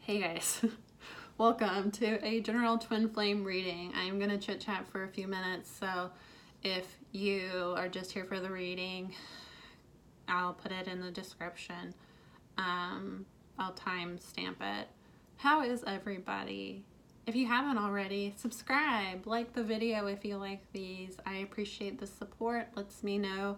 Hey guys, welcome to a general twin flame reading. I'm going to chit chat for a few minutes, so if you are just here for the reading, I'll put it in the description. I'll time stamp it. How is everybody? If you haven't already, subscribe, like the video if you like these. I appreciate the support. Lets me know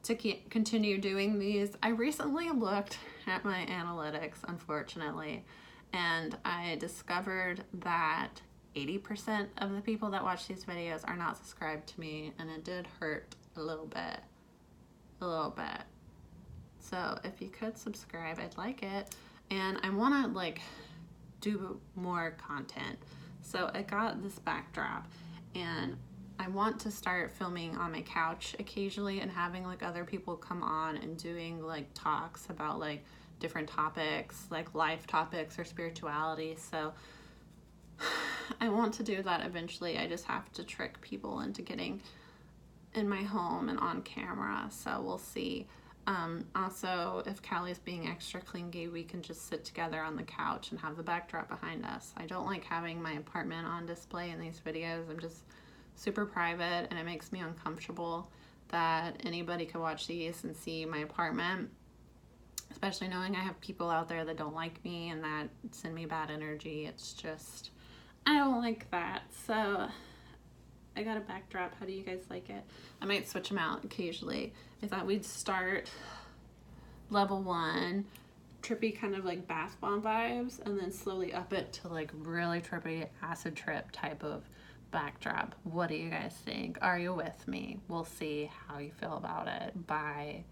to continue doing these. I recently looked at my analytics, unfortunately, and I discovered that 80% of the people that watch these videos are not subscribed to me, and it did hurt a little bit. So if you could subscribe, I'd like it. And I want to do more content. So I got this backdrop, and I want to start filming on my couch occasionally and having other people come on and doing talks about different topics, life topics or spirituality. So I want to do that eventually. I just have to trick people into getting in my home and on camera. So we'll see. Also, if Callie's being extra clingy, we can just sit together on the couch and have the backdrop behind us. I don't like having my apartment on display in these videos. I'm just super private, and it makes me uncomfortable that anybody could watch these and see my apartment, especially knowing I have people out there that don't like me and that send me bad energy. It's just, I don't like that. So I got a backdrop. How do you guys like it? I might switch them out occasionally. I thought we'd start level 1, trippy kind of bath bomb vibes, and then slowly up it to really trippy acid trip type of backdrop. What do you guys think? Are you with me? We'll see how you feel about it by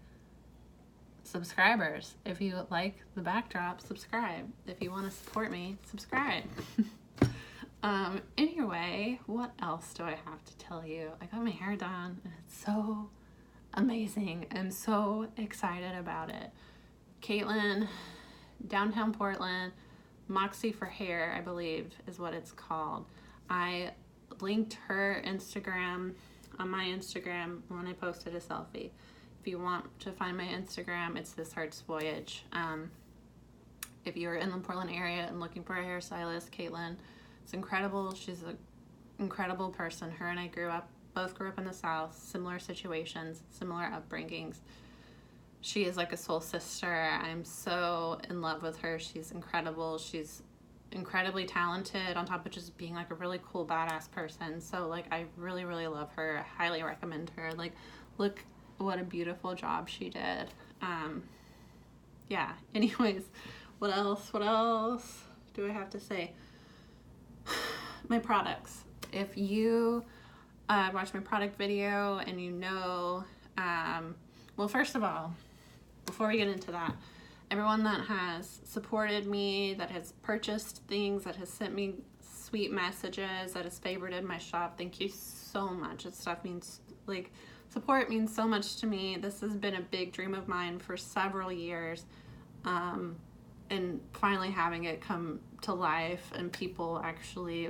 subscribers. If you like the backdrop, subscribe. If you want to support me, subscribe. Anyway, what else do I have to tell you? I got my hair done, and it's so amazing. I'm so excited about it. Caitlin, downtown Portland, Moxie for Hair, I believe is what it's called. I linked her Instagram on my Instagram when I posted a selfie. If you want to find my Instagram, it's This Heart's Voyage. If you're in the Portland area and looking for a hairstylist, Caitlin, it's incredible. She's an incredible person. Her and I both grew up in the South, similar situations, similar upbringings. She is like a soul sister. I'm so in love with her. She's incredible. She's incredibly talented on top of just being a really cool badass person. So I really, really love her. I highly recommend her. Look what a beautiful job she did. Yeah, anyways, what else do I have to say? My products. If you watch my product video and well, first of all, before we get into that, everyone that has supported me, that has purchased things, that has sent me sweet messages, that has favorited my shop, thank you so much. This stuff means, support means so much to me. This has been a big dream of mine for several years. And finally having it come to life and people actually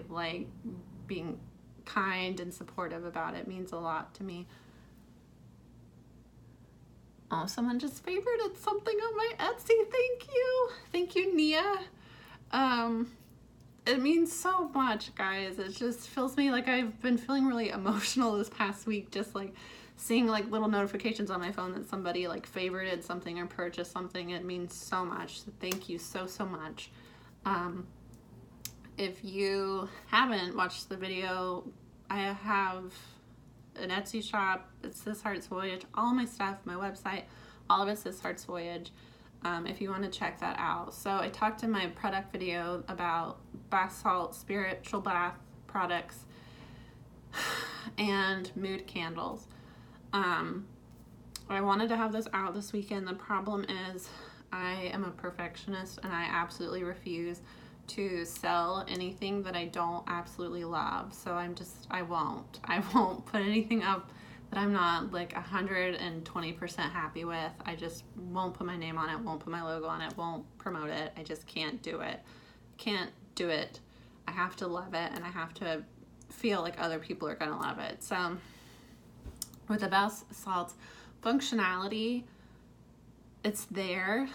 being kind and supportive about it means a lot to me. Oh, someone just favorited something on my Etsy. Thank you, Nia. It means so much, guys. It just fills me I've been feeling really emotional this past week, just seeing little notifications on my phone that somebody favorited something or purchased something. It means so much. So thank you so much. If you haven't watched the video, I have an Etsy shop. It's This Heart's Voyage. All my stuff, my website, all of it's This Heart's Voyage. If you want to check that out. So I talked in my product video about bath salt, spiritual bath products, and mood candles. I wanted to have this out this weekend. The problem is I am a perfectionist, and I absolutely refuse to sell anything that I don't absolutely love. So I won't put anything up that I'm not 120% happy with. I just won't put my name on it, won't put my logo on it, won't promote it. I just can't do it. I have to love it, and I have to feel like other people are gonna love it. So with the bath salts, functionality it's there.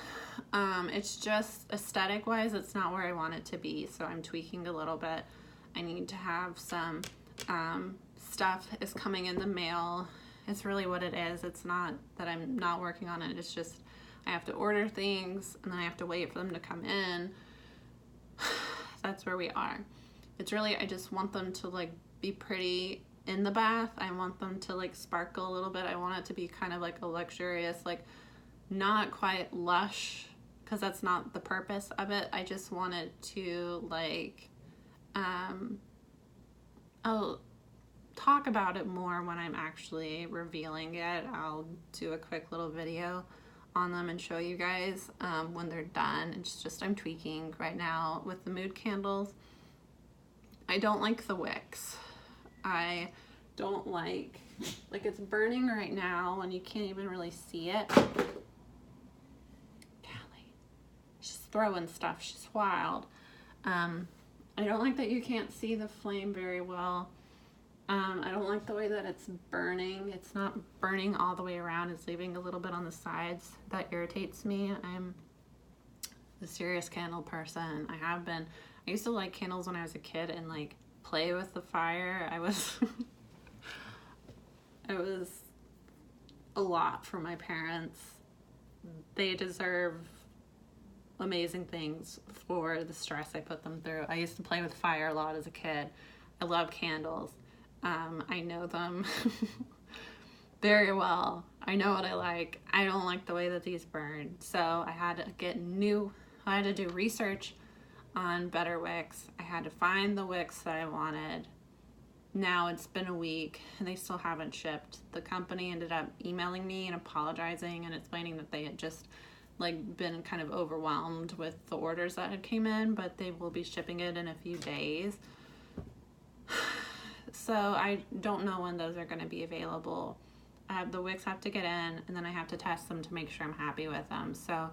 It's just aesthetic wise, it's not where I want it to be. So I'm tweaking a little bit. I need to have some stuff is coming in the mail. It's really what it is. It's not that I'm not working on it. It's just I have to order things and then I have to wait for them to come in. That's where we are. It's really, I just want them to like be pretty in the bath. I want them to like sparkle a little bit. I want it to be kind of like a luxurious, like not quite lush, because that's not the purpose of it. I just want it to like, I'll talk about it more when I'm actually revealing it. I'll do a quick little video on them and show you guys when they're done. It's just I'm tweaking right now with the mood candles. I don't like the wicks. I don't like it's burning right now and you can't even really see it. Callie, she's throwing stuff. She's wild. I don't like that you can't see the flame very well. I don't like the way that it's burning. It's not burning all the way around. It's leaving a little bit on the sides. That irritates me. I'm a serious candle person. I have been. I used to like candles when I was a kid and like play with the fire. It was a lot for my parents. They deserve amazing things for the stress I put them through. I used to play with fire a lot as a kid. I love candles. I know them very well. I know what I like. I don't like the way that these burn. So I had to do research on better wicks. I had to find the wicks that I wanted. Now it's been a week and they still haven't shipped. The company ended up emailing me and apologizing and explaining that they had just been kind of overwhelmed with the orders that had came in, but they will be shipping it in a few days. So I don't know when those are going to be available. The wicks have to get in and then I have to test them to make sure I'm happy with them. So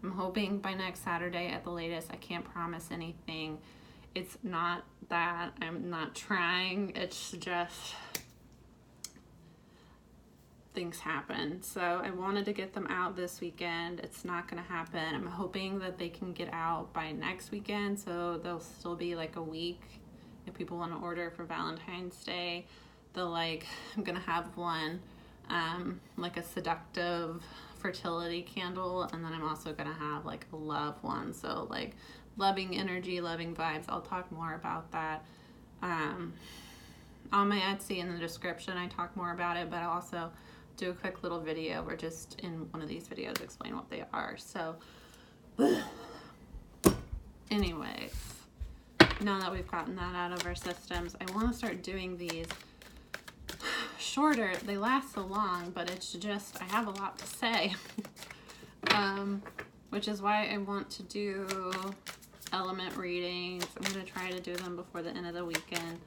I'm hoping by next Saturday at the latest. I can't promise anything. It's not that I'm not trying. It's just things happen. So I wanted to get them out this weekend. It's not going to happen. I'm hoping that they can get out by next weekend. So they'll still be like a week. If people want to order for Valentine's Day, I'm going to have one, like a seductive fertility candle. And then I'm also going to have like a love one. So like loving energy, loving vibes. I'll talk more about that. On my Etsy in the description, I talk more about it, but I'll also do a quick little video or just in one of these videos explain what they are. So anyways, now that we've gotten that out of our systems, I want to start doing these shorter. They last so long, but it's just, I have a lot to say. Which is why I want to do element readings. I'm going to try to do them before the end of the weekend.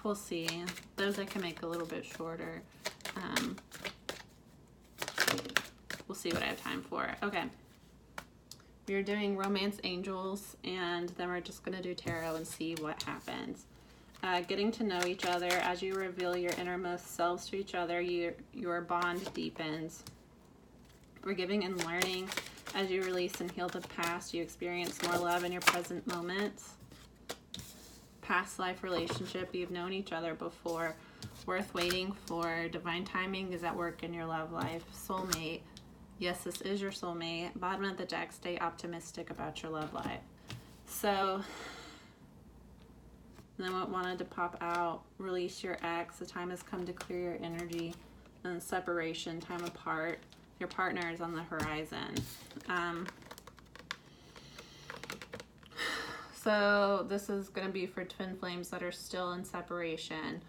We'll see. Those I can make a little bit shorter. We'll see what I have time for. Okay. We're doing Romance Angels, and then we're just going to do Tarot and see what happens. Getting to know each other. As you reveal your innermost selves to each other, your bond deepens. Forgiving and learning. As you release and heal the past, you experience more love in your present moments. Past life relationship. You've known each other before. Worth waiting for. Divine timing is at work in your love life. Soulmate. Yes, this is your soulmate. Bottom of the deck, stay optimistic about your love life. So, then what wanted to pop out, release your ex. The time has come to clear your energy. And separation, time apart. Your partner is on the horizon. So this is going to be for twin flames that are still in separation.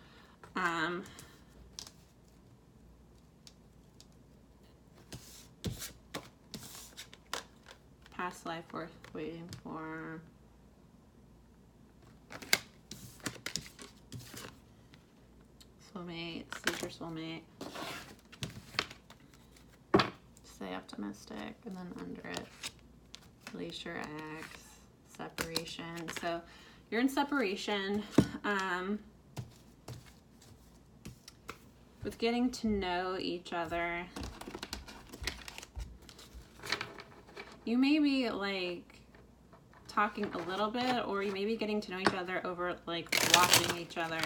Past life worth waiting for. Soulmate, seek your soulmate. Stay optimistic, and then under it, release your ex, separation. So you're in separation. With getting to know each other, you may be like talking a little bit, or you may be getting to know each other over like watching each other,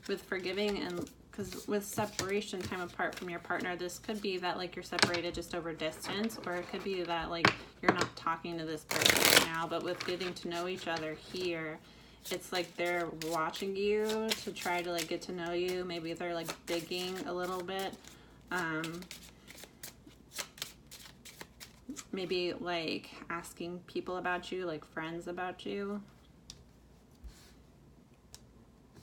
with forgiving. And because with separation, time apart from your partner, this could be that like you're separated just over distance, or it could be that like you're not talking to this person right now, but with getting to know each other here, it's like they're watching you to try to like get to know you. Maybe they're like digging a little bit. Maybe like asking people about you, like friends about you.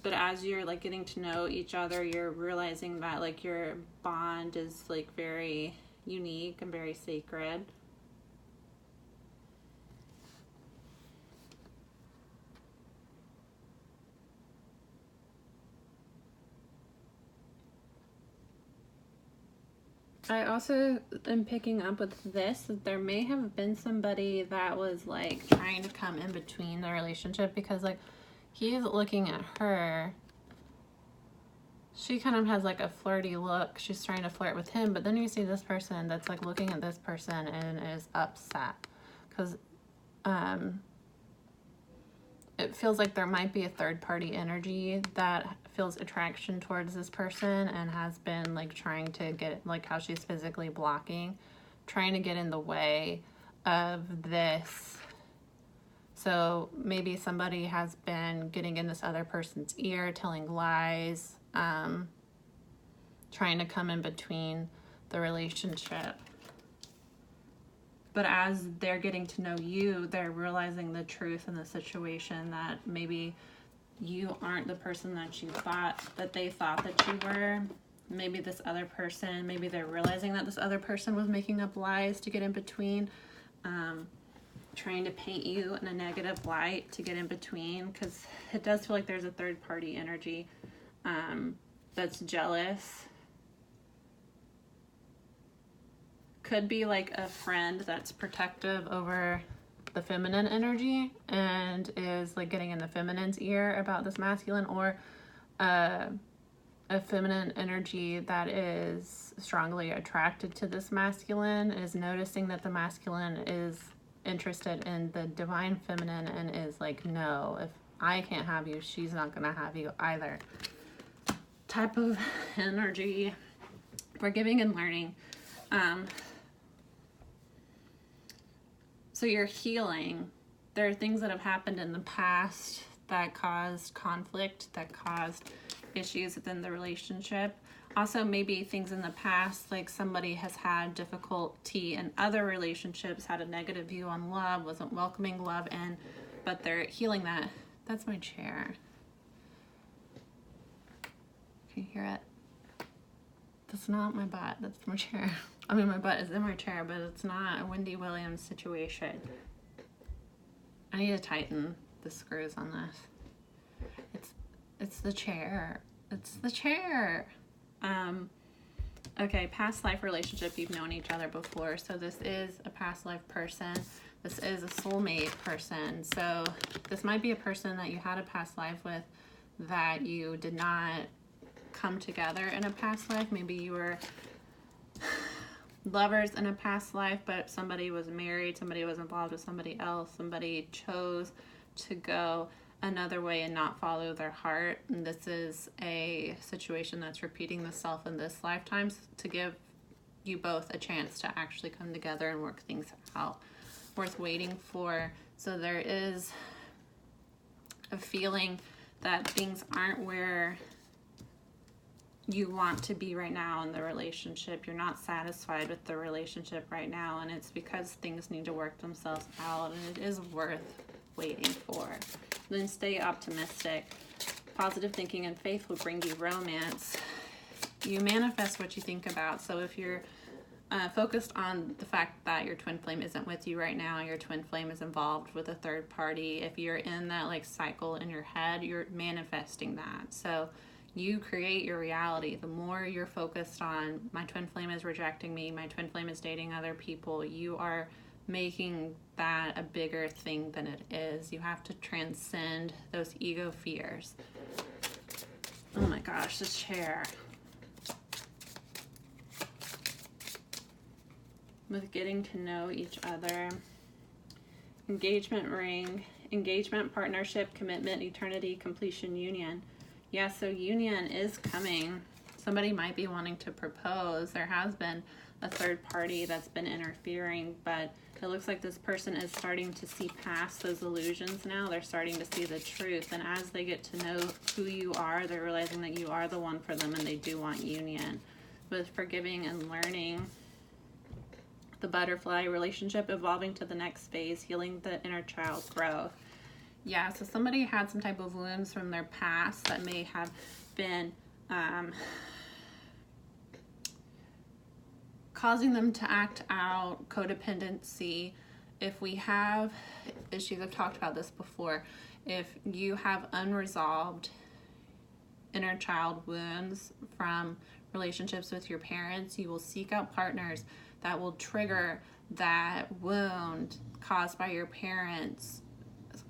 But as you're like getting to know each other, you're realizing that like your bond is like very unique and very sacred. I also am picking up with this, that there may have been somebody that was like trying to come in between the relationship, because like he's looking at her. She kind of has like a flirty look. She's trying to flirt with him, but then you see this person that's like looking at this person and is upset because it feels like there might be a third party energy that feels attraction towards this person and has been like trying to get, like how she's physically blocking, trying to get in the way of this. So maybe somebody has been getting in this other person's ear, telling lies, trying to come in between the relationship. But as they're getting to know you, they're realizing the truth in the situation, that maybe you aren't the person that you thought, that they thought that you were. Maybe this other person, maybe they're realizing that this other person was making up lies to get in between, trying to paint you in a negative light to get in between, because it does feel like there's a third party energy that's jealous. Could be like a friend that's protective over the feminine energy and is like getting in the feminine's ear about this masculine, or a feminine energy that is strongly attracted to this masculine is noticing that the masculine is interested in the divine feminine and is like, no, if I can't have you, she's not gonna have you either. Type of energy. Forgiving and learning. So you're healing. There are things that have happened in the past that caused conflict, that caused issues within the relationship. Also, maybe things in the past, like somebody has had difficulty in other relationships, had a negative view on love, wasn't welcoming love in, but they're healing that. That's my chair. Can you hear it? That's not my butt, that's my chair. I mean, my butt is in my chair, but it's not a Wendy Williams situation. I need to tighten the screws on this. It's the chair. It's the chair. Okay, past life relationship. You've known each other before, so this is a past life person. This is a soulmate person. So this might be a person that you had a past life with that you did not come together in a past life. Maybe you were lovers in a past life, but somebody was married, somebody was involved with somebody else, somebody chose to go another way and not follow their heart. And this is a situation that's repeating itself in this lifetime to give you both a chance to actually come together and work things out, worth waiting for. So there is a feeling that things aren't where you want to be right now in the relationship. You're not satisfied with the relationship right now, and it's because things need to work themselves out, and it is worth waiting for. Then stay optimistic. Positive thinking and faith will bring you romance. You manifest what you think about. So if you're focused on the fact that your twin flame isn't with you right now, your twin flame is involved with a third party, if you're in that like cycle in your head, you're manifesting that. So you create your reality. The more you're focused on, my twin flame is rejecting me, my twin flame is dating other people, you are making that a bigger thing than it is. You have to transcend those ego fears. Oh my gosh, this chair. with getting to know each other. Engagement ring, engagement, partnership, commitment, eternity, completion, union. Yeah, so union is coming. Somebody might be wanting to propose. There has been a third party that's been interfering, but it looks like this person is starting to see past those illusions now. They're starting to see the truth, and as they get to know who you are, they're realizing that you are the one for them, and they do want union. With forgiving and learning, the butterfly, relationship evolving to the next phase, healing the inner child growth. Yeah, so somebody had some type of wounds from their past that may have been causing them to act out, codependency. If we have issues, I've talked about this before, if you have unresolved inner child wounds from relationships with your parents, you will seek out partners that will trigger that wound caused by your parents,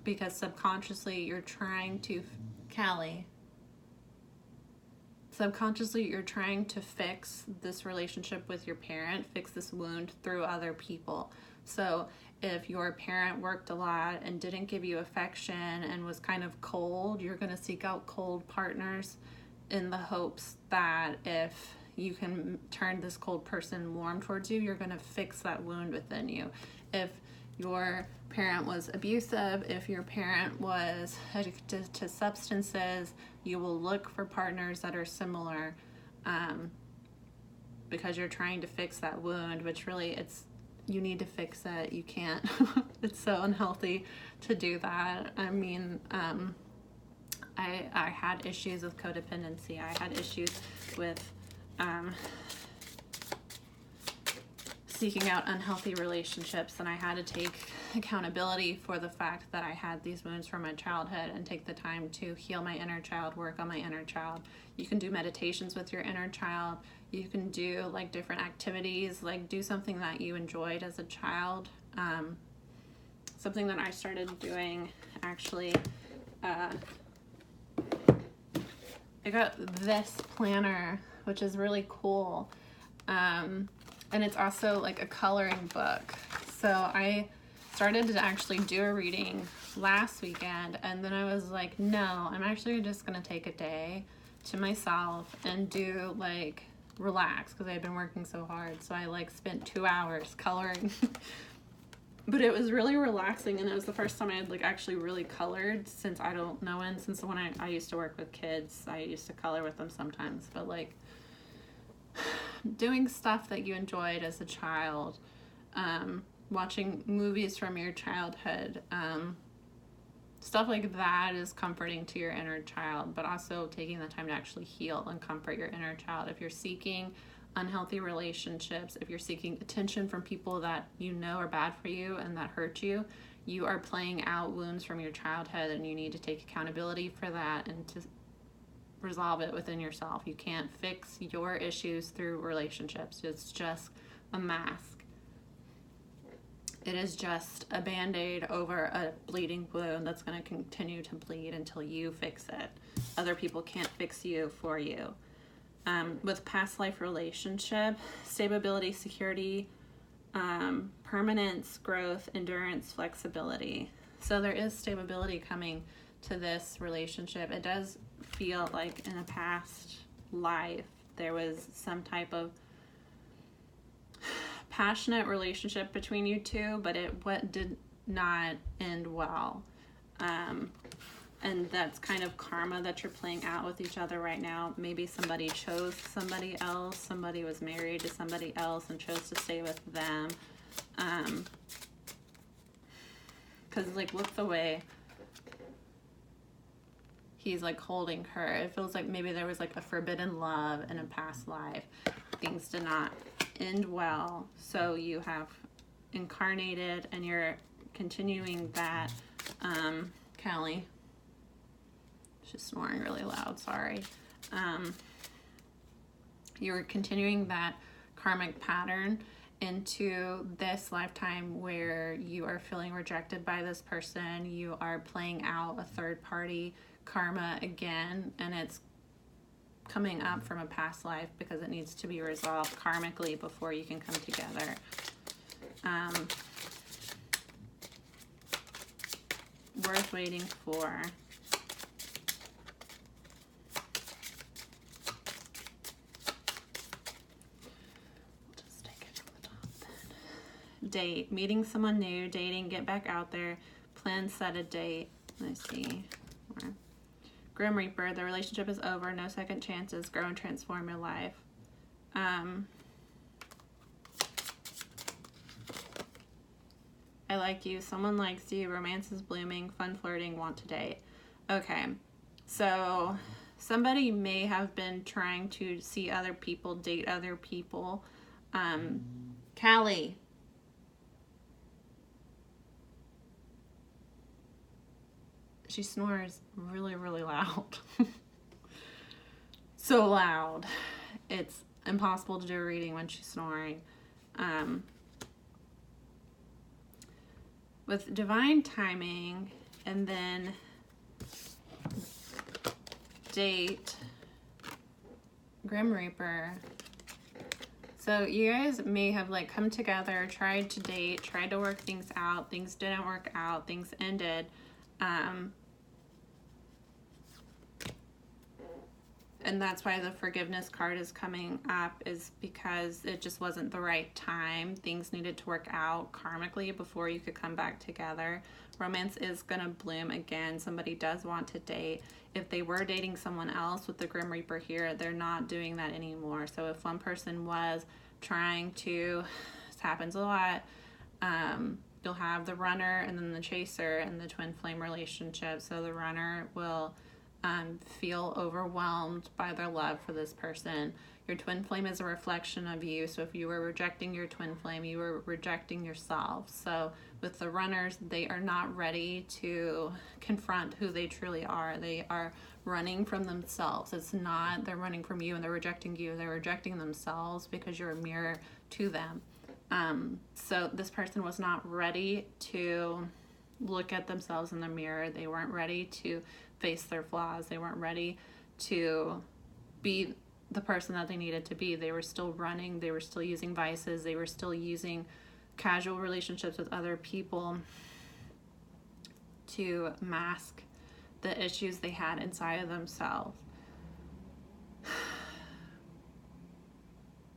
because subconsciously you're trying to, Callie, subconsciously you're trying to fix this relationship with your parent, fix this wound through other people. So if your parent worked a lot and didn't give you affection and was kind of cold, you're going to seek out cold partners in the hopes that if you can turn this cold person warm towards you, you're going to fix that wound within you. If your parent was abusive, if your parent was addicted to substances, you will look for partners that are similar, because you're trying to fix that wound, which really you need to fix it. You can't. It's so unhealthy to do that. I mean, I had issues with codependency. I had issues with seeking out unhealthy relationships, and I had to take accountability for the fact that I had these wounds from my childhood and take the time to heal my inner child, work on my inner child. You can do meditations with your inner child. You can do like different activities, like do something that you enjoyed as a child. Something that I started doing, actually, I got this planner, which is really cool. And it's also like a coloring book. So I started to actually do a reading last weekend, and then I was like, no, I'm actually just gonna take a day to myself and do like relax, because I had been working so hard. So I like spent 2 hours coloring. But it was really relaxing, and it was the first time I had like actually really colored since when I used to work with kids. I used to color with them sometimes, but like doing stuff that you enjoyed as a child, watching movies from your childhood, stuff like that is comforting to your inner child, but also taking the time to actually heal and comfort your inner child. If you're seeking unhealthy relationships, if you're seeking attention from people that you know are bad for you and that hurt you, you are playing out wounds from your childhood, and you need to take accountability for that and to resolve it within yourself. You can't fix your issues through relationships. It's just a mask. It is just a band-aid over a bleeding wound that's going to continue to bleed until you fix it. Other people can't fix you for you. With past life relationship, stability, security, permanence, growth, endurance, flexibility. So there is stability coming to this relationship. It does feel like in a past life there was some type of passionate relationship between you two, but it did not end well. And that's kind of karma that you're playing out with each other right now. Maybe somebody chose somebody else. Somebody was married to somebody else and chose to stay with them. Because like, look the way he's like holding her. It feels like maybe there was like a forbidden love in a past life. Things did not end well. So you have incarnated and you're continuing that. Callie, she's snoring really loud, sorry. You're continuing that karmic pattern into this lifetime where you are feeling rejected by this person. You are playing out a third party karma again, and it's coming up from a past life because it needs to be resolved karmically before you can come together. Worth waiting for. Just take it from the top then. Date. Meeting someone new, dating, get back out there, plan, set a date. Let's see. Grim Reaper. The relationship is over. No second chances. Grow and transform your life. I like you. Someone likes you. Romance is blooming. Fun flirting. Want to date. Okay. So somebody may have been trying to see other people, date other people. Callie. She snores really, really loud. So loud. It's impossible to do a reading when she's snoring. With divine timing, and then date, Grim Reaper. So you guys may have like come together, tried to date, tried to work things out. Things didn't work out. Things ended. And that's why the forgiveness card is coming up, is because it just wasn't the right time. Things needed to work out karmically before you could come back together. Romance is going to bloom again. Somebody does want to date. If they were dating someone else with the Grim Reaper here, they're not doing that anymore. So if one person was trying to, this happens a lot, you'll have the runner and then the chaser in the twin flame relationship. So the runner will feel overwhelmed by their love for this person. Your twin flame is a reflection of you. So if you were rejecting your twin flame, you were rejecting yourself. So with the runners, they are not ready to confront who they truly are. They are running from themselves. It's not they're running from you and they're rejecting you. They're rejecting themselves because you're a mirror to them. So this person was not ready to look at themselves in the mirror. They weren't ready to face their flaws. They weren't ready to be the person that they needed to be. They were still running. They were still using vices. They were still using casual relationships with other people to mask the issues they had inside of themselves.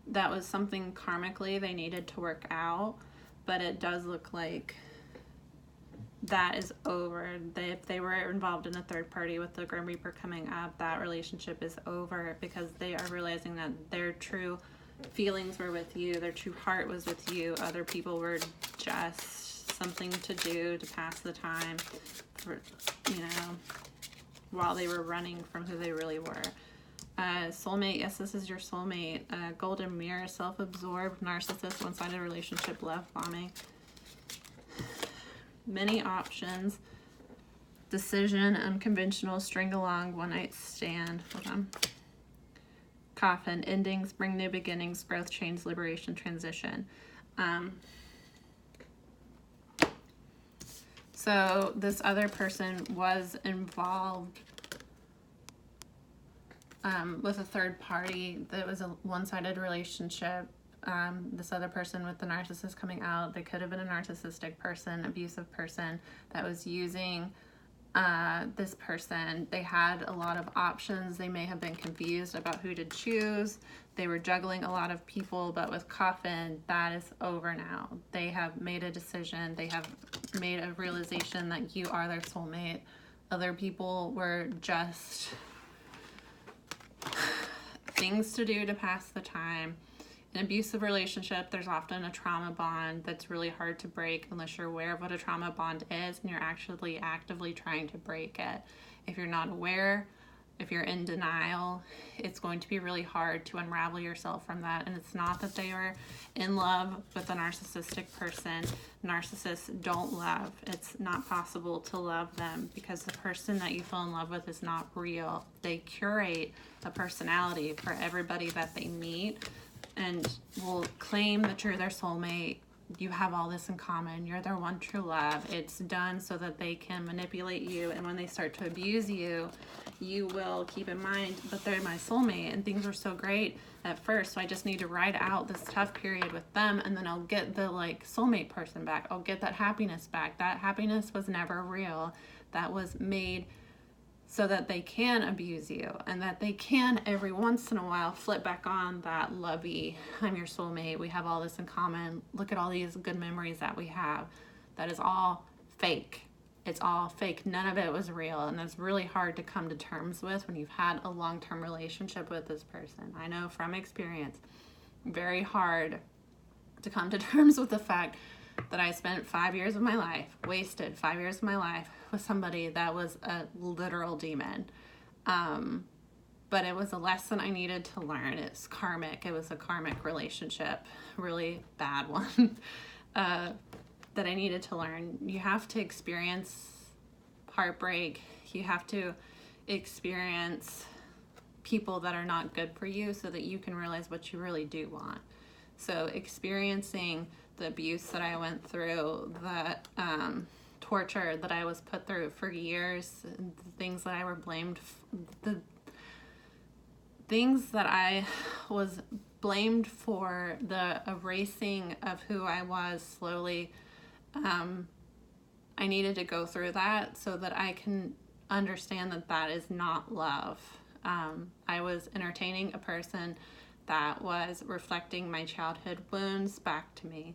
That was something karmically they needed to work out, but it does look like that is over. If they were involved in a third party with the Grim Reaper coming up, that relationship is over because they are realizing that their true feelings were with you, their true heart was with you. Other people were just something to do to pass the time, for, while they were running from who they really were. Soulmate, yes, this is your soulmate. Golden mirror, self-absorbed, narcissist, one-sided relationship, love bombing. Many options. Decision, unconventional, string along, one night stand. Hold on. Coffin, endings, bring new beginnings, growth, change, liberation, transition. So this other person was involved with a third party. That was a one-sided relationship. This other person with the narcissist coming out, they could have been a narcissistic person, abusive person that was using this person. They had a lot of options. They may have been confused about who to choose. They were juggling a lot of people, but with Coffin, that is over now. They have made a decision. They have made a realization that you are their soulmate. Other people were just things to do to pass the time. In an abusive relationship, there's often a trauma bond that's really hard to break unless you're aware of what a trauma bond is and you're actually actively trying to break it. If you're not aware, if you're in denial, it's going to be really hard to unravel yourself from that. And it's not that they are in love with a narcissistic person. Narcissists don't love. It's not possible to love them because the person that you fall in love with is not real. They curate a personality for everybody that they meet and will claim that you're their soulmate you have all this in common. You're their one true love. It's done so that they can manipulate you. And when they start to abuse you, you will keep in mind, but they're my soulmate and things were so great at first. So I just need to ride out this tough period with them. And then I'll get the like soulmate person back. I'll get that happiness back. That happiness was never real. That was made so that they can abuse you and that they can every once in a while flip back on that lovey, I'm your soulmate, we have all this in common, look at all these good memories that we have. That is all fake. It's all fake. None of it was real, and that's really hard to come to terms with when you've had a long-term relationship with this person. I know from experience, very hard to come to terms with the fact that I spent 5 years of my life, wasted 5 years of my life with somebody that was a literal demon. But it was a lesson I needed to learn. It's karmic. It was a karmic relationship, really bad one, that I needed to learn. You have to experience heartbreak. You have to experience people that are not good for you so that you can realize what you really do want. So experiencing the abuse that I went through, the torture that I was put through for years, the things that I were blamed, the things that I was blamed for, the erasing of who I was slowly, I needed to go through that so that I can understand that that is not love. I was entertaining a person that was reflecting my childhood wounds back to me.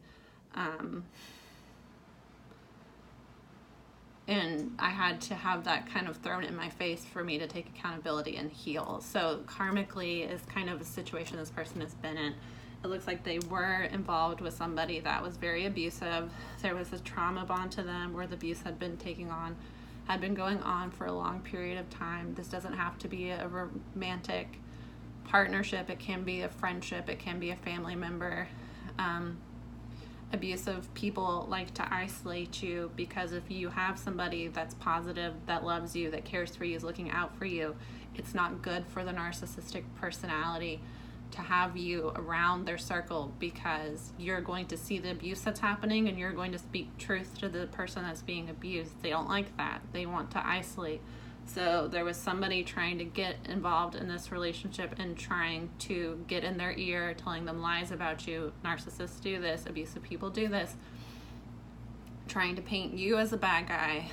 And I had to have that kind of thrown in my face for me to take accountability and heal. So karmically is kind of a situation this person has been in. It looks like they were involved with somebody that was very abusive. There was a trauma bond to them where the abuse had been going on for a long period of time. This doesn't have to be a romantic partnership. It can be a friendship. It can be a family member. Abusive people like to isolate you because if you have somebody that's positive, that loves you, that cares for you, is looking out for you, it's not good for the narcissistic personality to have you around their circle because you're going to see the abuse that's happening and you're going to speak truth to the person that's being abused. They don't like that. They want to isolate. So there was somebody trying to get involved in this relationship and trying to get in their ear, telling them lies about you. Narcissists do this, abusive people do this, trying to paint you as a bad guy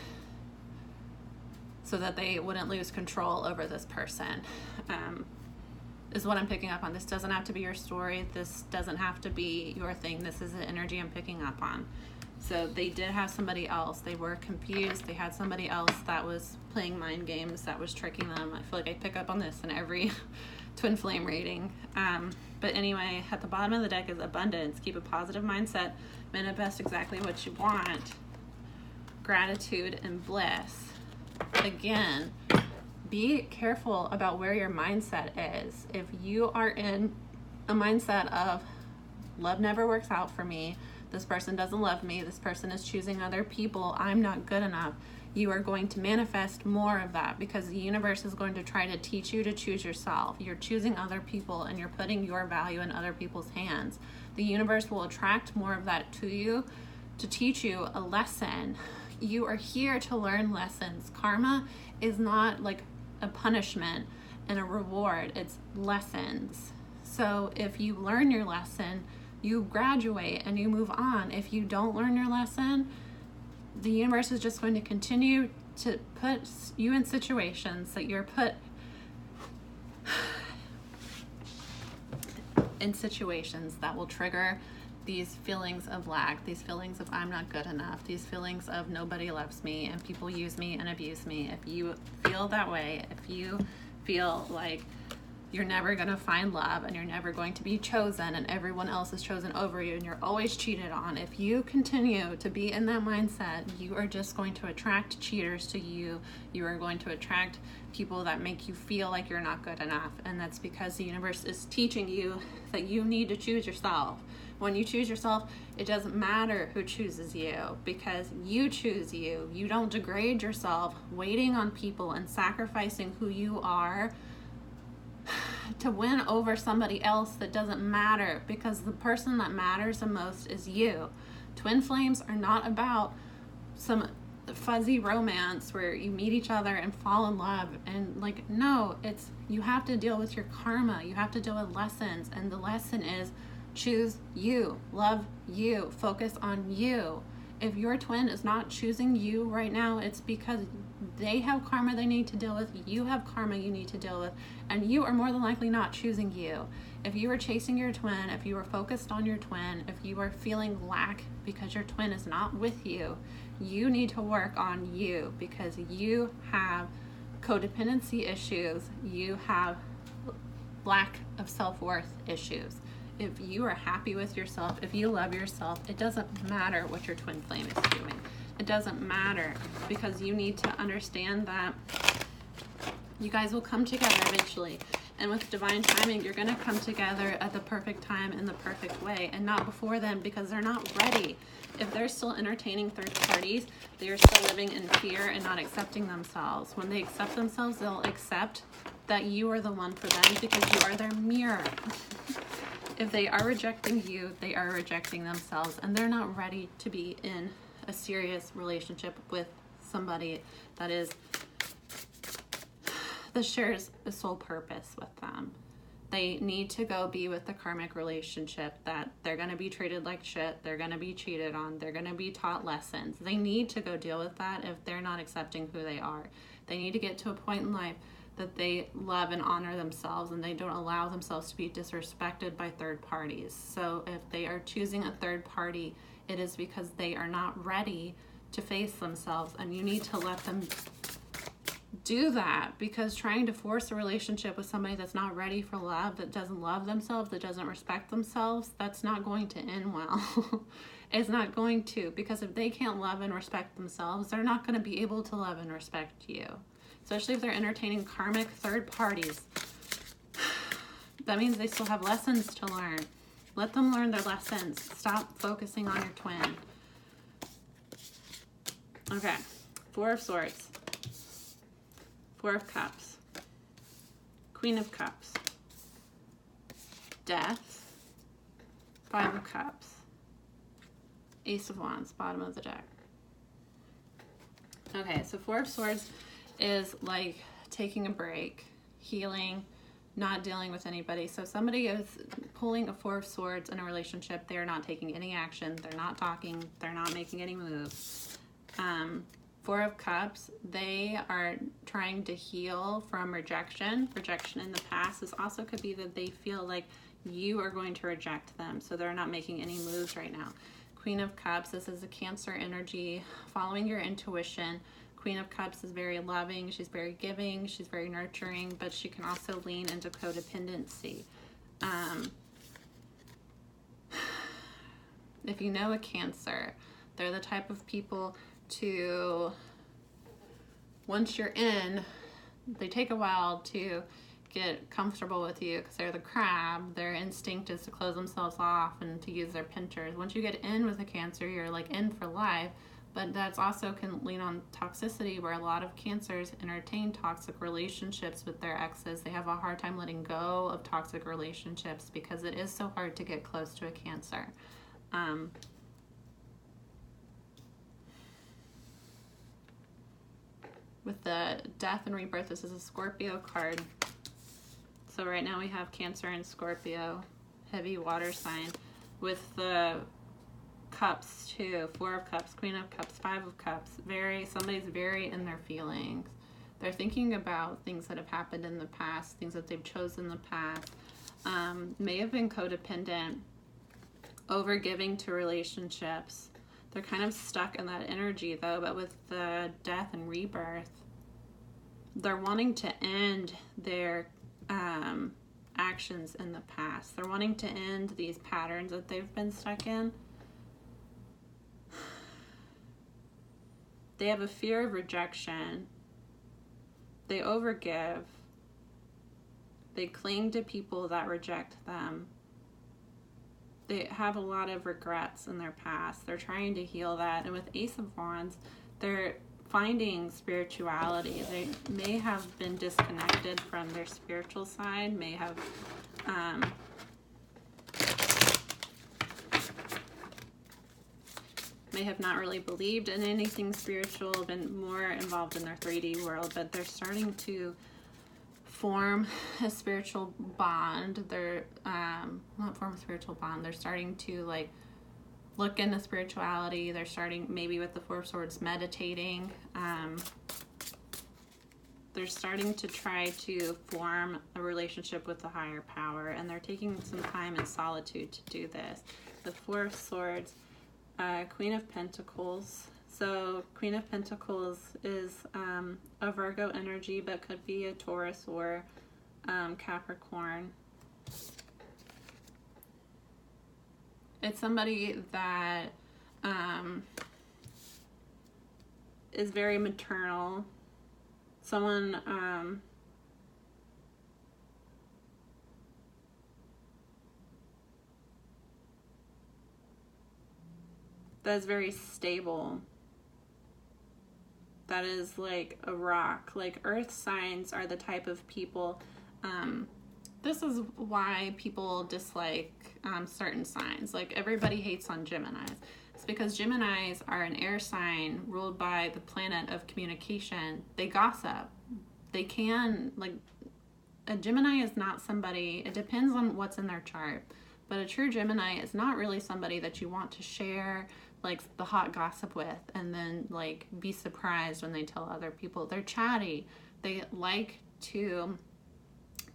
so that they wouldn't lose control over this person. Is what I'm picking up on. This doesn't have to be your story. This doesn't have to be your thing. This is the energy I'm picking up on. So they did have somebody else. They were confused. They had somebody else that was playing mind games, that was tricking them. I feel like I pick up on this in every twin flame reading. But anyway, at the bottom of the deck is abundance. Keep a positive mindset. Manifest exactly what you want. Gratitude and bliss. Again, be careful about where your mindset is. If you are in a mindset of love never works out for me, this person doesn't love me, this person is choosing other people, I'm not good enough, you are going to manifest more of that because the universe is going to try to teach you to choose yourself. You're choosing other people and you're putting your value in other people's hands. The universe will attract more of that to you to teach you a lesson. You are here to learn lessons. Karma is not like a punishment and a reward, it's lessons. So if you learn your lesson, you graduate and you move on. If you don't learn your lesson, the universe is just going to continue to put you in situations that you're put in situations that will trigger these feelings of lack, these feelings of I'm not good enough, these feelings of nobody loves me and people use me and abuse me. If you feel that way, if you feel like you're never going to find love and you're never going to be chosen and everyone else is chosen over you and you're always cheated on, if you continue to be in that mindset, you are just going to attract cheaters to you. You are going to attract people that make you feel like you're not good enough. And that's because the universe is teaching you that you need to choose yourself. When you choose yourself, it doesn't matter who chooses you because you choose you. You don't degrade yourself waiting on people and sacrificing who you are to win over somebody else that doesn't matter, because the person that matters the most is you. Twin flames are not about some fuzzy romance where you meet each other and fall in love. And like, no, it's, you have to deal with your karma. You have to deal with lessons. And the lesson is choose you, love you, focus on you. If your twin is not choosing you right now, it's because they have karma they need to deal with. You have karma you need to deal with. And you are more than likely not choosing you. If you are chasing your twin, if you are focused on your twin, if you are feeling lack because your twin is not with you, you need to work on you, because you have codependency issues. You have lack of self-worth issues. If you are happy with yourself, if you love yourself, it doesn't matter what your twin flame is doing. It doesn't matter, because you need to understand that you guys will come together eventually. And with divine timing, you're going to come together at the perfect time in the perfect way, and not before then, because they're not ready. If they're still entertaining third parties, they are still living in fear and not accepting themselves. When they accept themselves, they'll accept that you are the one for them, because you are their mirror. If they are rejecting you, they are rejecting themselves, and they're not ready to be in a serious relationship with somebody that shares a soul purpose with them. They need to go be with the karmic relationship that they're going to be treated like shit, they're going to be cheated on, they're going to be taught lessons. They need to go deal with that if they're not accepting who they are. They need to get to a point in life that they love and honor themselves, and they don't allow themselves to be disrespected by third parties. So if they are choosing a third party, it is because they are not ready to face themselves, and you need to let them do that, because trying to force a relationship with somebody that's not ready for love, that doesn't love themselves, that doesn't respect themselves, that's not going to end well. It's not going to, because if they can't love and respect themselves, they're not going to be able to love and respect you. Especially if they're entertaining karmic third parties. That means they still have lessons to learn. Let them learn their lessons. Stop focusing on your twin. Okay, Four of Swords. Four of Cups. Queen of Cups. Death. Five of Cups. Ace of Wands, bottom of the deck. Okay, so Four of Swords is like taking a break, healing, not dealing with anybody. So somebody is pulling a Four of Swords in a relationship. They're not taking any action. They're not talking. They're not making any moves. Four of Cups, they are trying to heal from rejection. Rejection in the past. This also could be that they feel like you are going to reject them, so they're not making any moves right now. Queen of Cups, this is a Cancer energy, following your intuition. Queen of Cups is very loving, she's very giving, she's very nurturing, but she can also lean into codependency. If you know a Cancer, they're the type of people to, once you're in, they take a while to get comfortable with you, because they're the crab. Their instinct is to close themselves off and to use their pinchers. Once you get in with a Cancer, you're like in for life. But that's also can lean on toxicity, where a lot of Cancers entertain toxic relationships with their exes. They have a hard time letting go of toxic relationships because it is so hard to get close to a Cancer. With the Death and Rebirth, this is a Scorpio card. So right now we have Cancer and Scorpio, heavy water sign. With the Cups too, Four of Cups, Queen of Cups, Five of Cups. Somebody's very in their feelings. They're thinking about things that have happened in the past, things that they've chosen in the past. May have been codependent, over giving to relationships. They're kind of stuck in that energy though, but with the Death and Rebirth, they're wanting to end their actions in the past. They're wanting to end these patterns that they've been stuck in. They have a fear of rejection. They overgive. They cling to people that reject them. They have a lot of regrets in their past. They're trying to heal that. And with Ace of Wands, they're finding spirituality. They may have been disconnected from their spiritual side, may have may have not really believed in anything spiritual, been more involved in their 3D world, but they're starting to form a spiritual bond. They're not form a spiritual bond. They're starting to like look into spirituality. They're starting maybe with the Four of Swords meditating. They're starting to try to form a relationship with the higher power, and they're taking some time in solitude to do this. The Four of Swords, Queen of Pentacles. So Queen of Pentacles is a Virgo energy, but could be a Taurus or Capricorn. It's somebody that is very maternal. Someone that is very stable. That is like a rock. Like earth signs are the type of people, this is why people dislike certain signs. Like everybody hates on Geminis. It's because Geminis are an air sign ruled by the planet of communication. They gossip. They can, like, a Gemini is not somebody, it depends on what's in their chart, but a true Gemini is not really somebody that you want to share like the hot gossip with and then like be surprised when they tell other people. They're chatty. They like to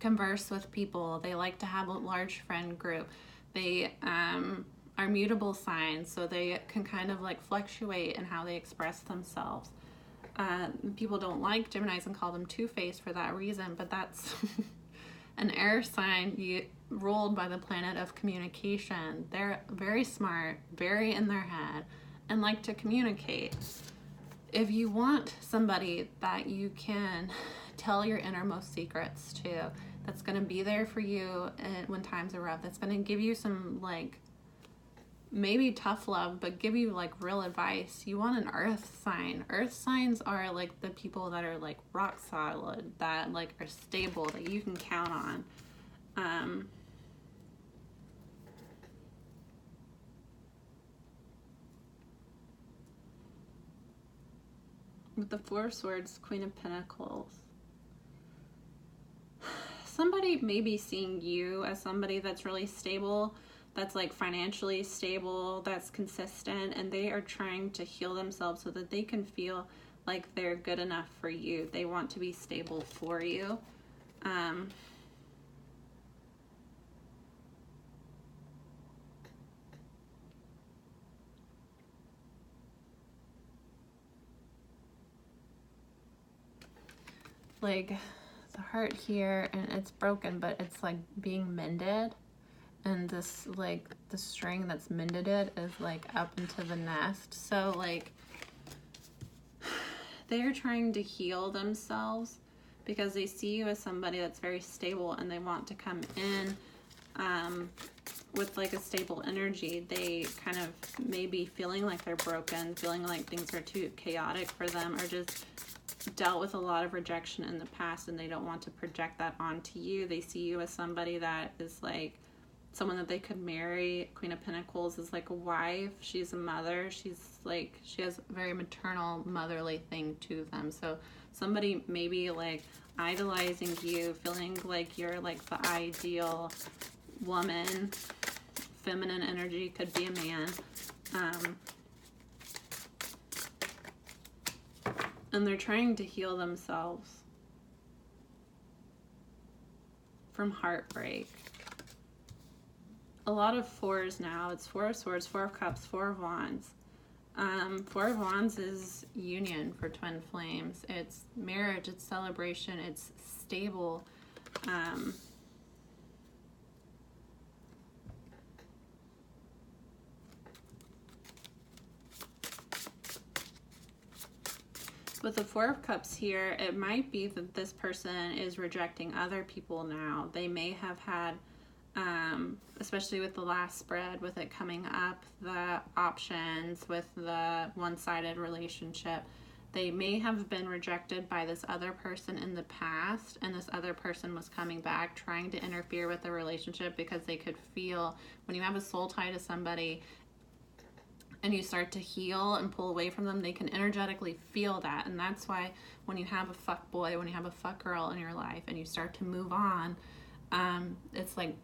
converse with people. They like to have a large friend group. They are mutable signs, so they can kind of like fluctuate in how they express themselves. People don't like Geminis and call them two-faced for that reason, but that's an air sign ruled by the planet of communication. They're very smart, very in their head, and like to communicate. If you want somebody that you can tell your innermost secrets to, that's going to be there for you when times are rough, that's going to give you some like maybe tough love, but give you like real advice. You want an earth sign. Earth signs are like the people that are like rock solid, that like are stable, that you can count on. With the Four of Swords, Queen of Pentacles, somebody may be seeing you as somebody that's really stable, that's like financially stable, that's consistent, and they are trying to heal themselves so that they can feel like they're good enough for you. They want to be stable for you. Like the heart here, and it's broken, but it's like being mended. And this, like, the string that's mended it is, like, up into the nest. So, like, they're trying to heal themselves because they see you as somebody that's very stable, and they want to come in with, like, a stable energy. They kind of may be feeling like they're broken, feeling like things are too chaotic for them, or just dealt with a lot of rejection in the past, and they don't want to project that onto you. They see you as somebody that is, like, someone that they could marry. Queen of Pentacles is like a wife. She's a mother. She's like, she has a very maternal, motherly thing to them. So somebody maybe like idolizing you, feeling like you're like the ideal woman. Feminine energy, could be a man. And they're trying to heal themselves from heartbreak. A lot of fours now. It's Four of Swords, Four of Cups, Four of Wands. Four of Wands is union for twin flames. It's marriage, it's celebration, it's stable. With the Four of Cups here, it might be that this person is rejecting other people now. They may have had, especially with the last spread, with it coming up, the options with the one-sided relationship, they may have been rejected by this other person in the past, and this other person was coming back trying to interfere with the relationship because they could feel, when you have a soul tie to somebody, and you start to heal and pull away from them, they can energetically feel that. And that's why when you have a fuck boy, when you have a fuck girl in your life and you start to move on, it's like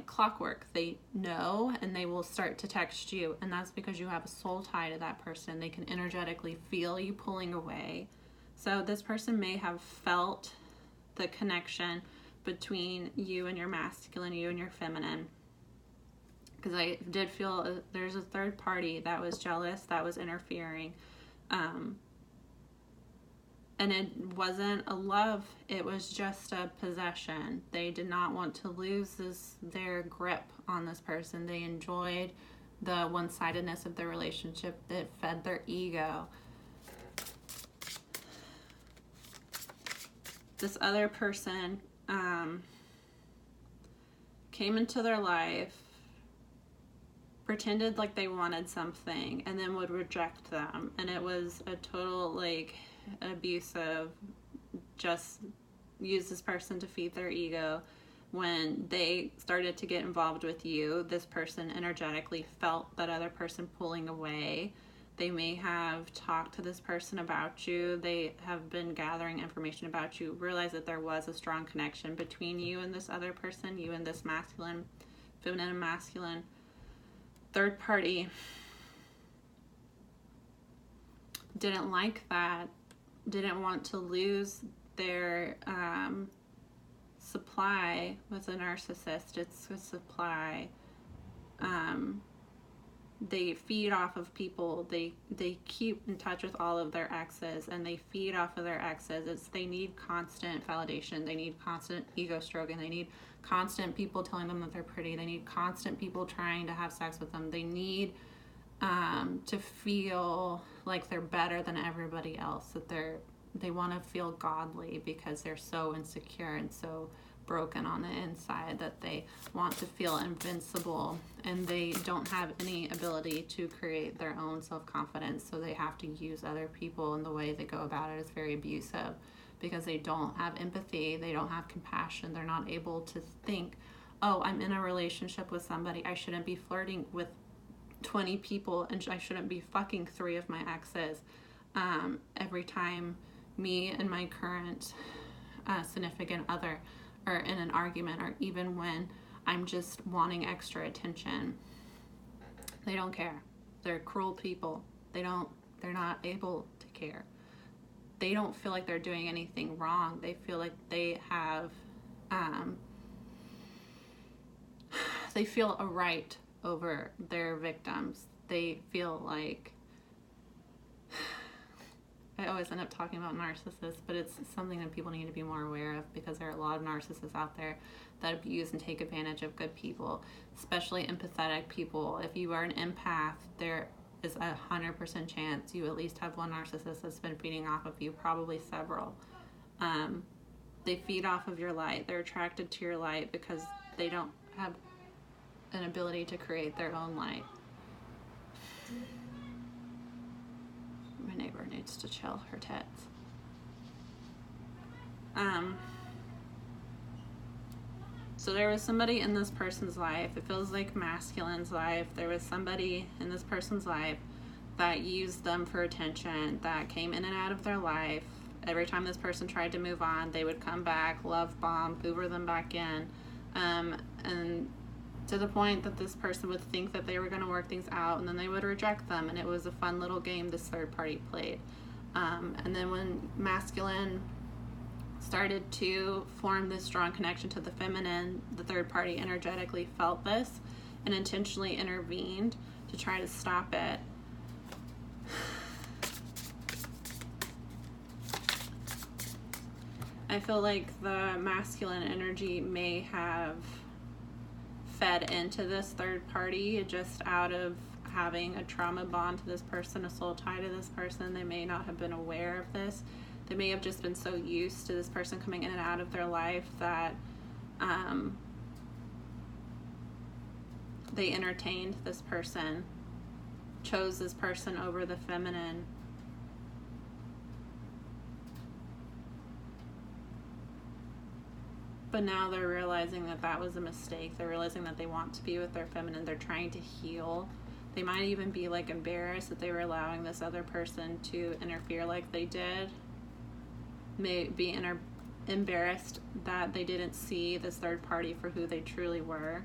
clockwork. They know, and they will start to text you, and that's because you have a soul tie to that person. They can energetically feel you pulling away. So this person may have felt the connection between you and your masculine, you and your feminine, because I did feel there's a third party that was jealous, that was interfering, and it wasn't a love, it was just a possession. They did not want to lose their grip on this person. They enjoyed the one-sidedness of their relationship that fed their ego. This other person came into their life, pretended like they wanted something, and then would reject them. And it was a total abusive, just use this person to feed their ego. When they started to get involved with you, this person energetically felt that other person pulling away. They may have talked to this person about you. They have been gathering information about you, realize that there was a strong connection between you and this other person, you and this masculine, feminine and masculine third party. Didn't like that, didn't want to lose their supply. With a narcissist, it's a supply. They feed off of people. They keep in touch with all of their exes, and they feed off of their exes. They need constant validation. They need constant ego stroking. They need constant people telling them that they're pretty. They need constant people trying to have sex with them. They need to feel like they're better than everybody else, that they want to feel godly because they're so insecure and so broken on the inside that they want to feel invincible, and they don't have any ability to create their own self-confidence, so they have to use other people, and the way they go about it is very abusive because they don't have empathy, they don't have compassion, they're not able to think, oh, I'm in a relationship with somebody, I shouldn't be flirting with 20 people, and I shouldn't be fucking 3 of my exes every time me and my current significant other are in an argument, or even when I'm just wanting extra attention. They don't care. They're cruel people. They're not able to care. They don't feel like they're doing anything wrong. They feel like they have they feel a right over their victims. They feel like, I always end up talking about narcissists, but it's something that people need to be more aware of, because there are a lot of narcissists out there that abuse and take advantage of good people, especially empathetic people. If you are an empath, there is 100% chance you at least have one narcissist that's been feeding off of you, probably several. They feed off of your light. They're attracted to your light because they don't have an ability to create their own light. My neighbor needs to chill her tits. So there was somebody in this person's life, it feels like masculine's life, there was somebody in this person's life that used them for attention, that came in and out of their life. Every time this person tried to move on, they would come back, love bomb, hoover them back in, and to the point that this person would think that they were going to work things out, and then they would reject them, and it was a fun little game this third party played. And then when masculine started to form this strong connection to the feminine, the third party energetically felt this and intentionally intervened to try to stop it. I feel like the masculine energy may have fed into this third party just out of having a trauma bond to this person, a soul tie to this person. They may not have been aware of this. They may have just been so used to this person coming in and out of their life that they entertained this person, chose this person over the feminine. But now they're realizing that that was a mistake. They're realizing that they want to be with their feminine. They're trying to heal They might even be like embarrassed that they were allowing this other person to interfere like they did. May be embarrassed that they didn't see this third party for who they truly were.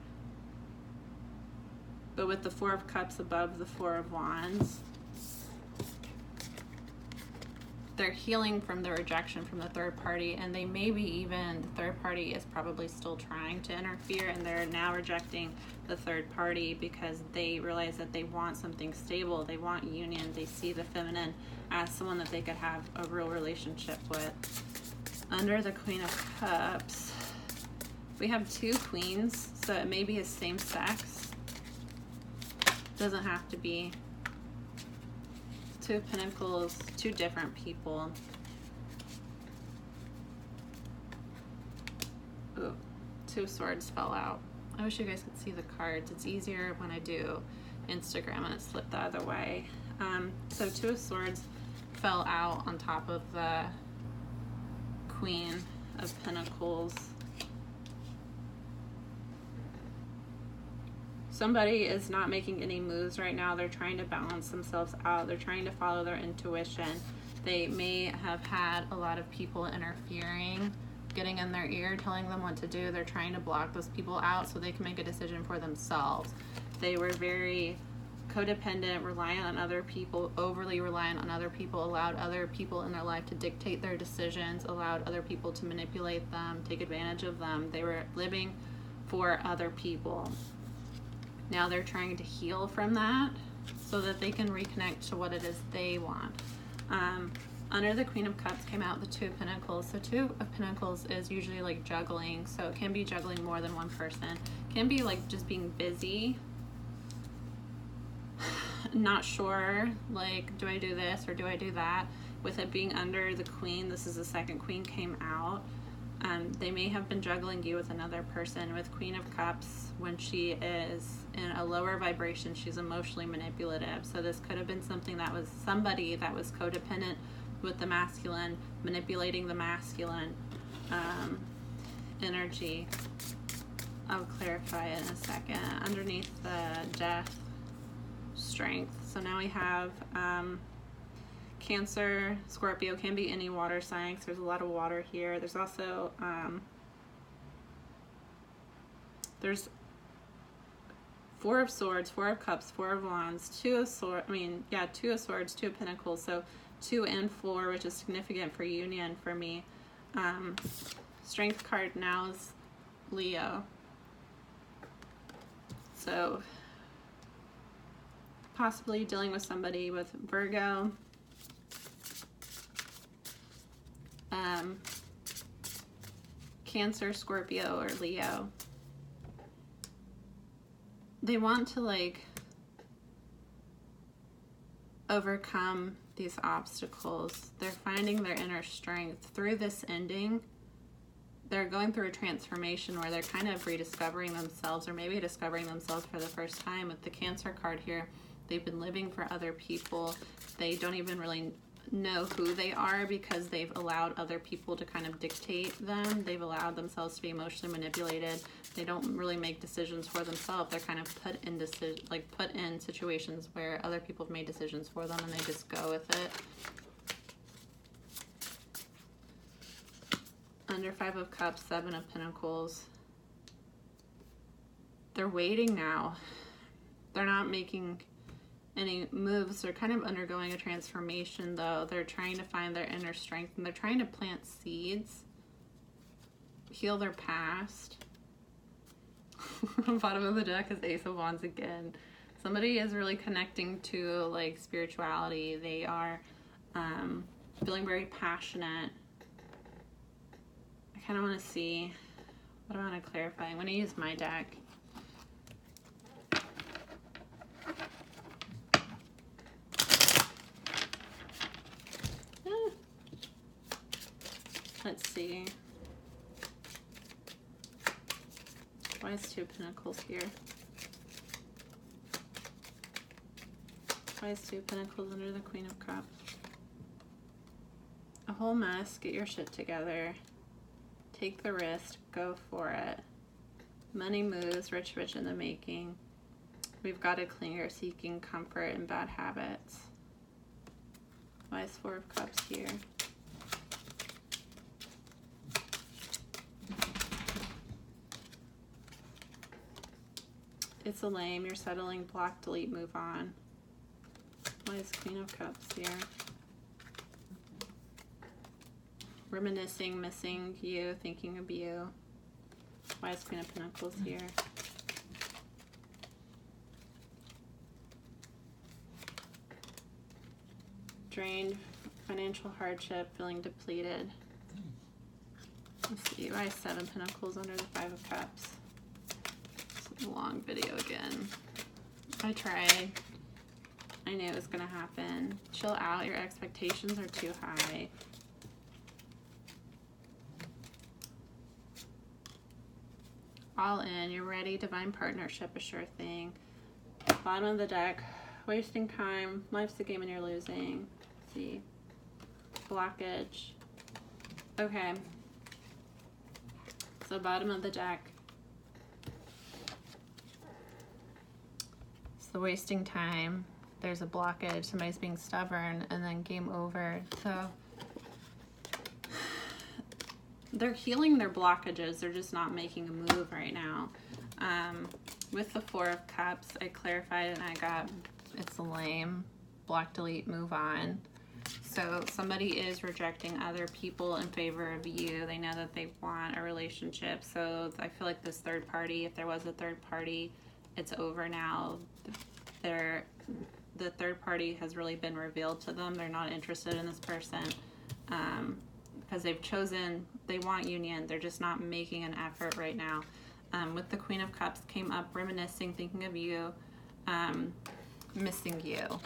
But with the Four of Cups above the Four of Wands, they're healing from the rejection from the third party, and they maybe even, the third party is probably still trying to interfere, and they're now rejecting the third party because they realize that they want something stable, they want union, they see the feminine as someone that they could have a real relationship with. Under the Queen of Cups, we have two queens, so it may be a same sex. Doesn't have to be. Two of Pentacles, two different people. Ooh, Two of Swords fell out. I wish you guys could see the cards. It's easier when I do Instagram and it's flipped the other way. So Two of Swords fell out on top of the Queen of Pentacles. Somebody is not making any moves right now. They're trying to balance themselves out. They're trying to follow their intuition. They may have had a lot of people interfering, getting in their ear, telling them what to do. They're trying to block those people out so they can make a decision for themselves. They were very codependent, reliant on other people, overly reliant on other people, allowed other people in their life to dictate their decisions, allowed other people to manipulate them, take advantage of them. They were living for other people. Now they're trying to heal from that so that they can reconnect to what it is they want. Under the Queen of Cups came out the Two of Pentacles. So Two of Pentacles is usually like juggling. So it can be juggling more than one person. It can be like just being busy. Not sure, like, do I do this or do I do that? With it being under the Queen, this is the second Queen came out. They may have been juggling you with another person. With Queen of Cups, when she is in a lower vibration, she's emotionally manipulative. So this could have been something that was somebody that was codependent with the masculine, manipulating the masculine energy. I'll clarify it in a second. Underneath the Death, Strength. So now we have Cancer, Scorpio, can be any water sign because there's a lot of water here. There's also there's Four of Swords, Four of Cups, Four of Wands, Two of Swords, Two of Swords, Two of Pentacles. So 2 and 4, which is significant for union for me. Strength card now is Leo. So possibly dealing with somebody with Virgo. Cancer, Scorpio, or Leo. They want to like overcome these obstacles. They're finding their inner strength through this ending. They're going through a transformation where they're kind of rediscovering themselves, or maybe discovering themselves for the first time. With the Cancer card here, they've been living for other people. They don't even really know who they are because they've allowed other people to kind of dictate them. They've allowed themselves to be emotionally manipulated. They don't really make decisions for themselves. They're kind of put in situations where other people have made decisions for them and they just go with it. Under 5 of Cups, 7 of Pentacles. They're waiting now. They're not making any moves. They're kind of undergoing a transformation though. They're trying to find their inner strength and they're trying to plant seeds, heal their past. Bottom of the deck is Ace of Wands again. Somebody is really connecting to like spirituality. They are feeling very passionate. I kind of want to see, what do I want to clarify? I'm going to use my deck. Let's see. Why is 2 of Pentacles here? Why is 2 of Pentacles under the Queen of Cups? A whole mess. Get your shit together. Take the risk. Go for it. Money moves. Rich in the making. We've got a clinger seeking comfort in bad habits. Why is Four of Cups here? It's a lame. You're settling, block, delete, move on. Why is Queen of Cups here? Reminiscing, missing you, thinking of you. Why is Queen of Pentacles here? Drained, financial hardship, feeling depleted. Let's see, why is Seven of Pentacles under the Five of Cups? It's a long video again. I tried. I knew it was gonna happen. Chill out, your expectations are too high. All in, you're ready, divine partnership, a sure thing. Bottom of the deck, wasting time, life's a game and you're losing. Let's see, blockage. Okay, so bottom of the deck. So wasting time, there's a blockage, somebody's being stubborn, and then game over. So they're healing their blockages, they're just not making a move right now. With the Four of Cups, I clarified and I got, it's lame, block, delete, move on. So somebody is rejecting other people in favor of you. They know that they want a relationship. So I feel like this third party, if there was a third party, it's over now. The third party has really been revealed to them. They're not interested in this person because they've chosen, they want union. They're just not making an effort right now. With the Queen of Cups came up, reminiscing, thinking of you, missing you.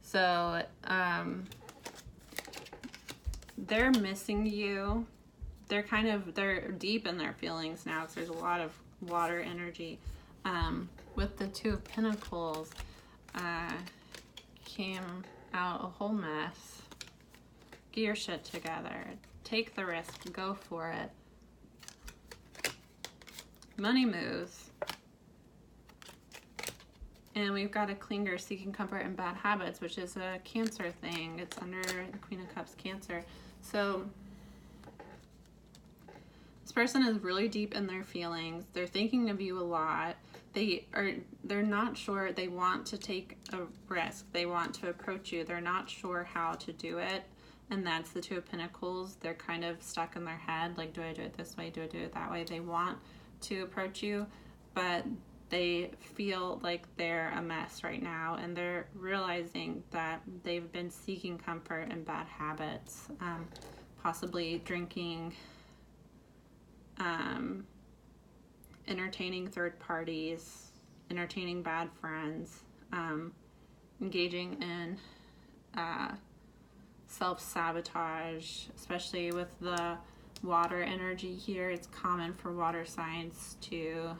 So they're missing you. They're deep in their feelings now because there's a lot of water energy. With the Two of Pentacles, came out a whole mess. Get your shit together. Take the risk. Go for it. Money moves. And we've got a clinger seeking comfort in bad habits, which is a Cancer thing. It's under the Queen of Cups, Cancer. So this person is really deep in their feelings. They're thinking of you a lot. They're not sure. They want to take a risk. They want to approach you. They're not sure how to do it. And that's the Two of Pentacles. They're kind of stuck in their head. Like, do I do it this way? Do I do it that way? They want to approach you, but they feel like they're a mess right now. And they're realizing that they've been seeking comfort in bad habits, possibly drinking, entertaining third parties, entertaining bad friends, engaging in self-sabotage, especially with the water energy here. It's common for water signs to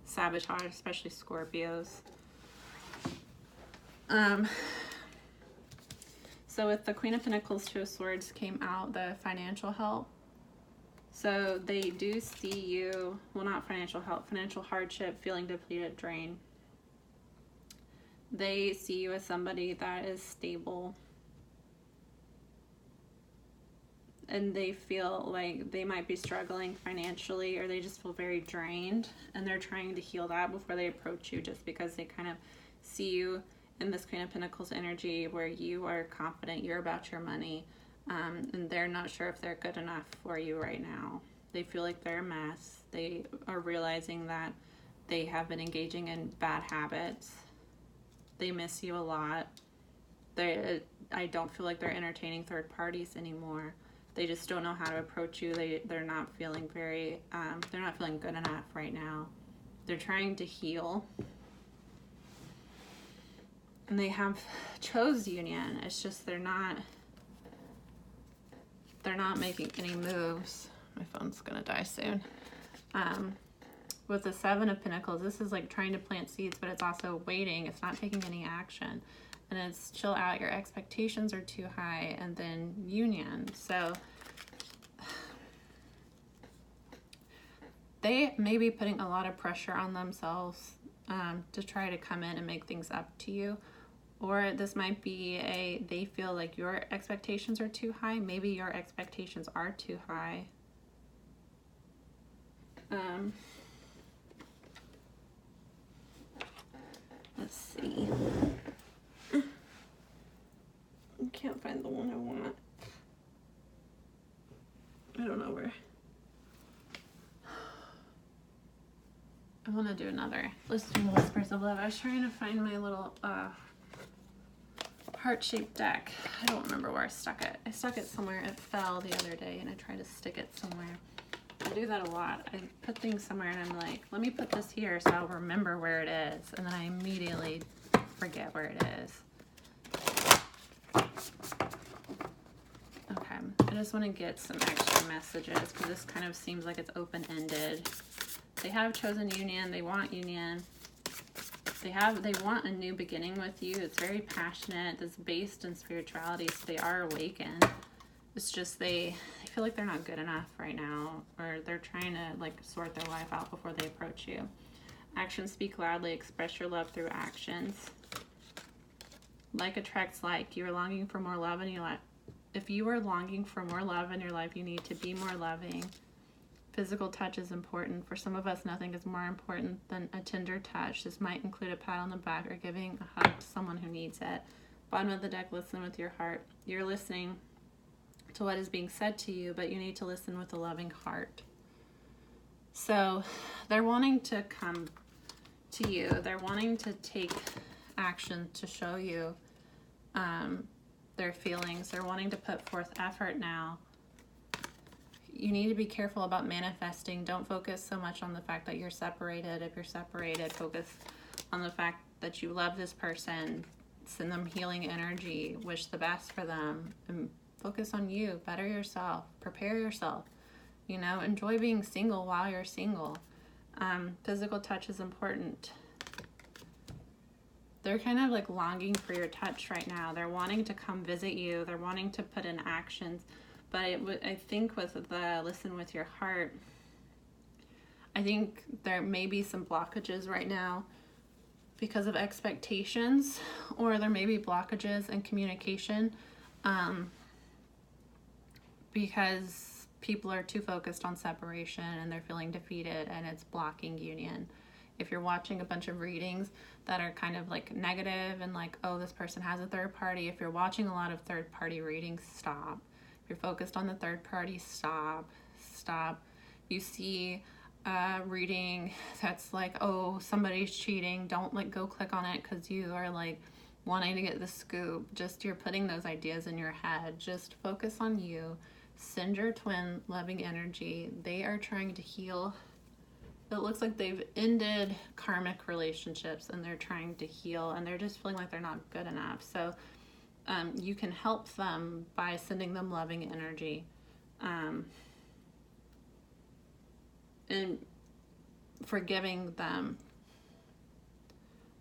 sabotage, especially Scorpios. So with the Queen of Pentacles, Two of Swords came out, the financial help. So they do see you, well, not financial help, financial hardship, feeling depleted, drained. They see you as somebody that is stable. And they feel like they might be struggling financially, or they just feel very drained. And they're trying to heal that before they approach you, just because they kind of see you in this Queen of Pentacles energy where you are confident, you're about your money. And they're not sure if they're good enough for you right now. They feel like they're a mess. They are realizing that they have been engaging in bad habits. They miss you a lot. I don't feel like they're entertaining third parties anymore. They just don't know how to approach you. They're not feeling very, they're not feeling good enough right now. They're trying to heal. And they have chose union. It's just they're not making any moves. My phone's gonna die soon. With the Seven of Pentacles, this is like trying to plant seeds, but it's also waiting. It's not taking any action. And it's chill out, your expectations are too high, and then union. So they may be putting a lot of pressure on themselves to try to come in and make things up to you. Or this might be they feel like your expectations are too high. Maybe your expectations are too high. Let's see. I can't find the one I want. I don't know where. I want to do another. Let's do Whispers of Love. I was trying to find my little heart-shaped deck. I don't remember where I stuck it. I stuck it somewhere. It fell the other day, and I tried to stick it somewhere. I do that a lot. I put things somewhere, and I'm like, let me put this here so I'll remember where it is, and then I immediately forget where it is. Okay, I just want to get some extra messages because this kind of seems like it's open-ended. They have chosen union. They want union. They want a new beginning with you. It's very passionate. It's based in spirituality, so they are awakened. It's just they feel like they're not good enough right now, or they're trying to like sort their life out before they approach you. Actions speak loudly. Express your love through actions. Like attracts like. You are longing for more love in your life. If you are longing for more love in your life, you need to be more loving. Physical touch is important. For some of us, nothing is more important than a tender touch. This might include a pat on the back or giving a hug to someone who needs it. Bottom of the deck, listen with your heart. You're listening to what is being said to you, but you need to listen with a loving heart. So they're wanting to come to you. They're wanting to take action to show you their feelings. They're wanting to put forth effort now. You need to be careful about manifesting. Don't focus so much on the fact that you're separated. If you're separated, focus on the fact that you love this person. Send them healing energy. Wish the best for them. And focus on you. Better yourself. Prepare yourself. You know, enjoy being single while you're single. Physical touch is important. They're kind of like longing for your touch right now. They're wanting to come visit you. They're wanting to put in actions. But I think with the listen with your heart, I think there may be some blockages right now because of expectations, or there may be blockages in communication because people are too focused on separation and they're feeling defeated and it's blocking union. If you're watching a bunch of readings that are kind of like negative and like, oh, this person has a third party, if you're watching a lot of third party readings, stop. If you're focused on the third party, stop. You see a reading that's like, oh, somebody's cheating, don't like go click on it because you are like wanting to get the scoop. Just you're putting those ideas in your head. Just focus on you. Send your twin loving energy. They are trying to heal. It looks like they've ended karmic relationships and they're trying to heal, and they're just feeling like they're not good enough. So you can help them by sending them loving energy and forgiving them.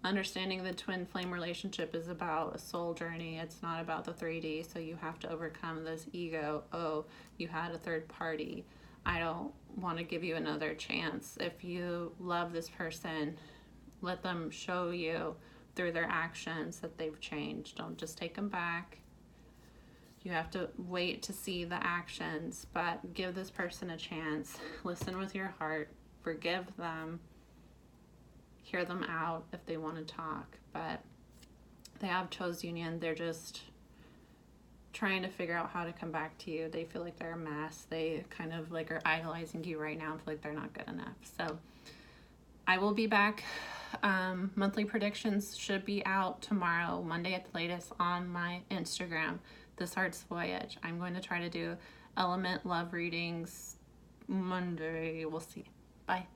Understanding the twin flame relationship is about a soul journey. It's not about the 3D, so you have to overcome this ego. Oh, you had a third party. I don't want to give you another chance. If you love this person, let them show you through their actions that they've changed. Don't just take them back. You have to wait to see the actions, but give this person a chance. Listen with your heart. Forgive them. Hear them out if they want to talk. But they have chose union. They're just trying to figure out how to come back to you. They feel like they're a mess. They kind of like are idolizing you right now and feel like they're not good enough. So I will be back. Monthly predictions should be out tomorrow, Monday at the latest, on my Instagram, This Heart's Voyage. I'm going to try to do element love readings Monday. We'll see. Bye.